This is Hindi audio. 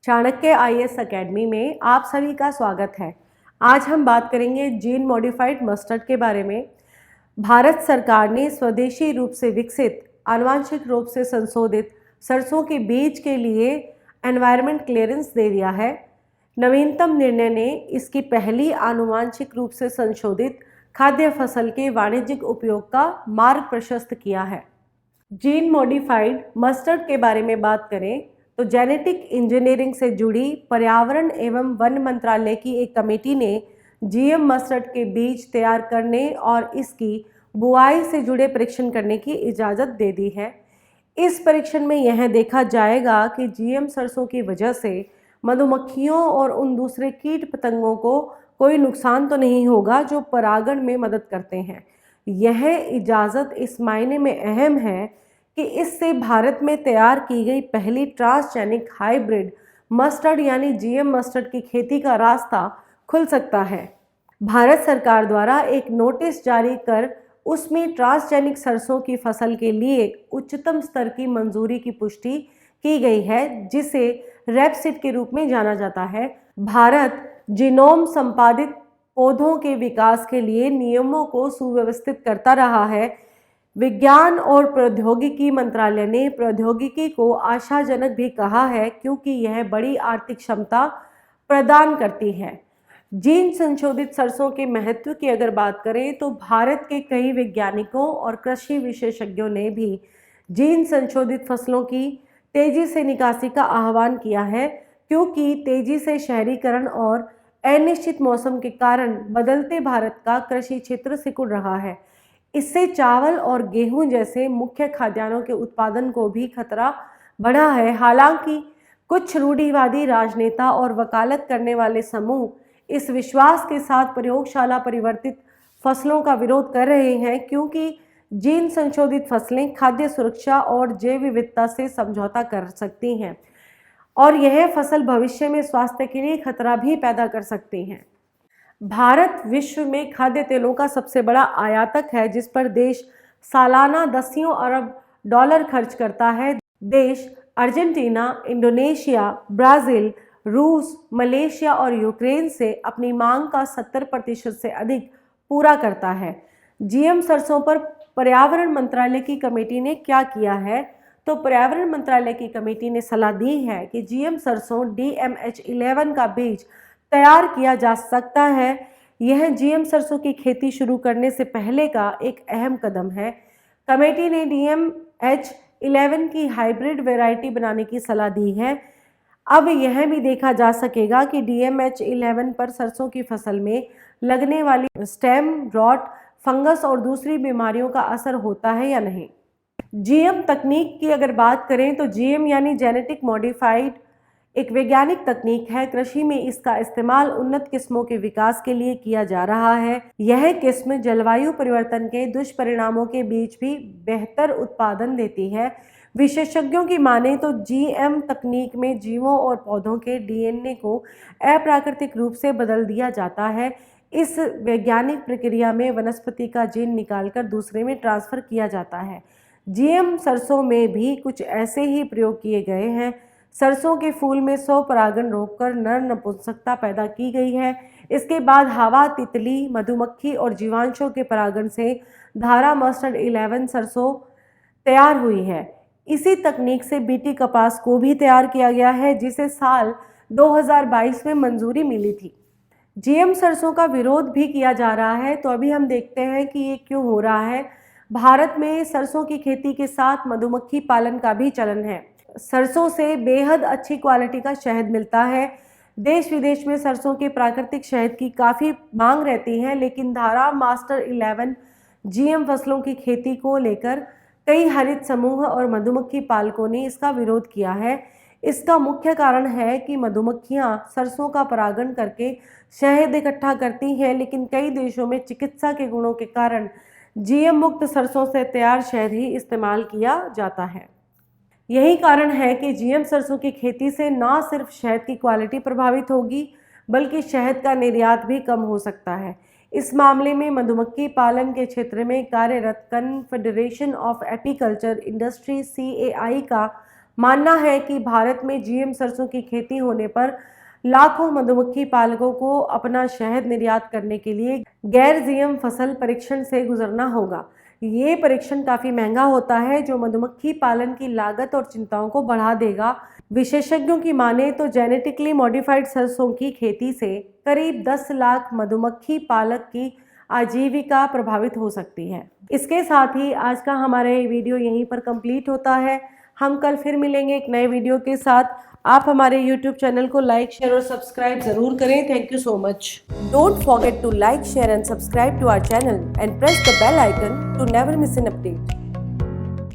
चाणक्य आईएएस एकेडमी में आप सभी का स्वागत है। आज हम बात करेंगे जीन मॉडिफाइड मस्टर्ड के बारे में। भारत सरकार ने स्वदेशी रूप से विकसित आनुवांशिक रूप से संशोधित सरसों के बीज के लिए एनवायरमेंट क्लियरेंस दे दिया है। नवीनतम निर्णय ने इसकी पहली आनुवांशिक रूप से संशोधित खाद्य फसल के वाणिज्यिक उपयोग का मार्ग प्रशस्त किया है। जीन मॉडिफाइड मस्टर्ड के बारे में बात करें तो जेनेटिक इंजीनियरिंग से जुड़ी पर्यावरण एवं वन मंत्रालय की एक कमेटी ने जीएम मस्टर्ड के बीज तैयार करने और इसकी बुआई से जुड़े परीक्षण करने की इजाज़त दे दी है। इस परीक्षण में यह देखा जाएगा कि जीएम सरसों की वजह से मधुमक्खियों और उन दूसरे कीट पतंगों को कोई नुकसान तो नहीं होगा जो परागण में मदद करते हैं। यह इजाज़त इस मायने में अहम है कि इससे भारत में तैयार की गई पहली ट्रांसजेनिक हाइब्रिड मस्टर्ड यानी जीएम मस्टर्ड की खेती का रास्ता खुल सकता है। भारत सरकार द्वारा एक नोटिस जारी कर उसमें ट्रांसजेनिक सरसों की फसल के लिए उच्चतम स्तर की मंजूरी की पुष्टि की गई है, जिसे रेपसीड के रूप में जाना जाता है। भारत जीनोम संपादित पौधों के विकास के लिए नियमों को सुव्यवस्थित करता रहा है। विज्ञान और प्रौद्योगिकी मंत्रालय ने प्रौद्योगिकी को आशाजनक भी कहा है, क्योंकि यह बड़ी आर्थिक क्षमता प्रदान करती है। जीन संशोधित सरसों के महत्व की अगर बात करें तो भारत के कई वैज्ञानिकों और कृषि विशेषज्ञों ने भी जीन संशोधित फसलों की तेजी से निकासी का आह्वान किया है, क्योंकि तेजी से शहरीकरण और अनिश्चित मौसम के कारण बदलते भारत का कृषि क्षेत्र सिकुड़ रहा है। इससे चावल और गेहूं जैसे मुख्य खाद्यान्नों के उत्पादन को भी खतरा बढ़ा है। हालांकि कुछ रूढ़िवादी राजनेता और वकालत करने वाले समूह इस विश्वास के साथ प्रयोगशाला परिवर्तित फसलों का विरोध कर रहे हैं, क्योंकि जीन संशोधित फसलें खाद्य सुरक्षा और जैव विविधता से समझौता कर सकती हैं और यह फसल भविष्य में स्वास्थ्य के लिए खतरा भी पैदा कर सकती हैं। भारत विश्व में खाद्य तेलों का सबसे बड़ा आयातक है, जिस पर देश सालाना दसियों अरब डॉलर खर्च करता है। देश अर्जेंटीना, इंडोनेशिया, ब्राज़ील, रूस, मलेशिया और यूक्रेन से अपनी मांग का 70% से अधिक पूरा करता है। जीएम सरसों पर पर्यावरण मंत्रालय की कमेटी ने क्या किया है? तो पर्यावरण मंत्रालय की कमेटी ने सलाह दी है कि जीएम सरसों DMH11 का बीज तैयार किया जा सकता है। यह जीएम सरसों की खेती शुरू करने से पहले का एक अहम कदम है। कमेटी ने DMH11 की हाइब्रिड वैरायटी बनाने की सलाह दी है। अब यह भी देखा जा सकेगा कि DMH11 पर सरसों की फसल में लगने वाली स्टेम रॉट, फंगस और दूसरी बीमारियों का असर होता है या नहीं। जीएम तकनीक की अगर बात करें तो जीएम यानी जेनेटिक मॉडिफाइड एक वैज्ञानिक तकनीक है। कृषि में इसका इस्तेमाल उन्नत किस्मों के विकास के लिए किया जा रहा है। यह किस्म जलवायु परिवर्तन के दुष्परिणामों के बीच भी बेहतर उत्पादन देती है। विशेषज्ञों की माने तो जीएम तकनीक में जीवों और पौधों के डीएनए को अप्राकृतिक रूप से बदल दिया जाता है। इस वैज्ञानिक प्रक्रिया में वनस्पति का जीन निकालकर दूसरे में ट्रांसफर किया जाता है। जीएम सरसों में भी कुछ ऐसे ही प्रयोग किए गए हैं। सरसों के फूल में स्वपरागण रोककर नर नपुंसकता पैदा की गई है। इसके बाद हवा, तितली, मधुमक्खी और जीवांशों के परागण से धारा मस्टर्ड 11 सरसों तैयार हुई है। इसी तकनीक से बीटी कपास को भी तैयार किया गया है, जिसे साल 2022 में मंजूरी मिली थी। जीएम सरसों का विरोध भी किया जा रहा है, तो अभी हम देखते हैं कि ये क्यों हो रहा है। भारत में सरसों की खेती के साथ मधुमक्खी पालन का भी चलन है। सरसों से बेहद अच्छी क्वालिटी का शहद मिलता है। देश विदेश में सरसों के प्राकृतिक शहद की काफ़ी मांग रहती है, लेकिन धारा मास्टर 11 जीएम फसलों की खेती को लेकर कई हरित समूह और मधुमक्खी पालकों ने इसका विरोध किया है। इसका मुख्य कारण है कि मधुमक्खियां सरसों का परागण करके शहद इकट्ठा करती हैं, लेकिन कई देशों में चिकित्सा के गुणों के कारण जीएम मुक्त सरसों से तैयार शहद ही इस्तेमाल किया जाता है। यही कारण है कि जीएम सरसों की खेती से न सिर्फ शहद की क्वालिटी प्रभावित होगी, बल्कि शहद का निर्यात भी कम हो सकता है। इस मामले में मधुमक्खी पालन के क्षेत्र में कार्यरत confederation of apiculture industry CAI का मानना है कि भारत में GM सरसों की खेती होने पर लाखों मधुमक्खी पालकों को अपना शहद निर्यात करने के लिए गैर GM फसल परीक्षण से गुजरना होगा। ये परीक्षण काफ़ी महंगा होता है, जो मधुमक्खी पालन की लागत और चिंताओं को बढ़ा देगा। विशेषज्ञों की माने तो जेनेटिकली मॉडिफाइड सरसों की खेती से करीब 10 लाख मधुमक्खी पालक की आजीविका प्रभावित हो सकती है। इसके साथ ही आज का हमारा ये वीडियो यहीं पर कंप्लीट होता है। हम कल फिर मिलेंगे एक नए वीडियो के साथ। आप हमारे YouTube चैनल को लाइक, शेयर और सब्सक्राइब जरूर करें। Thank you so much. Don't forget to like, share and subscribe to our channel and press the bell icon to never miss an update.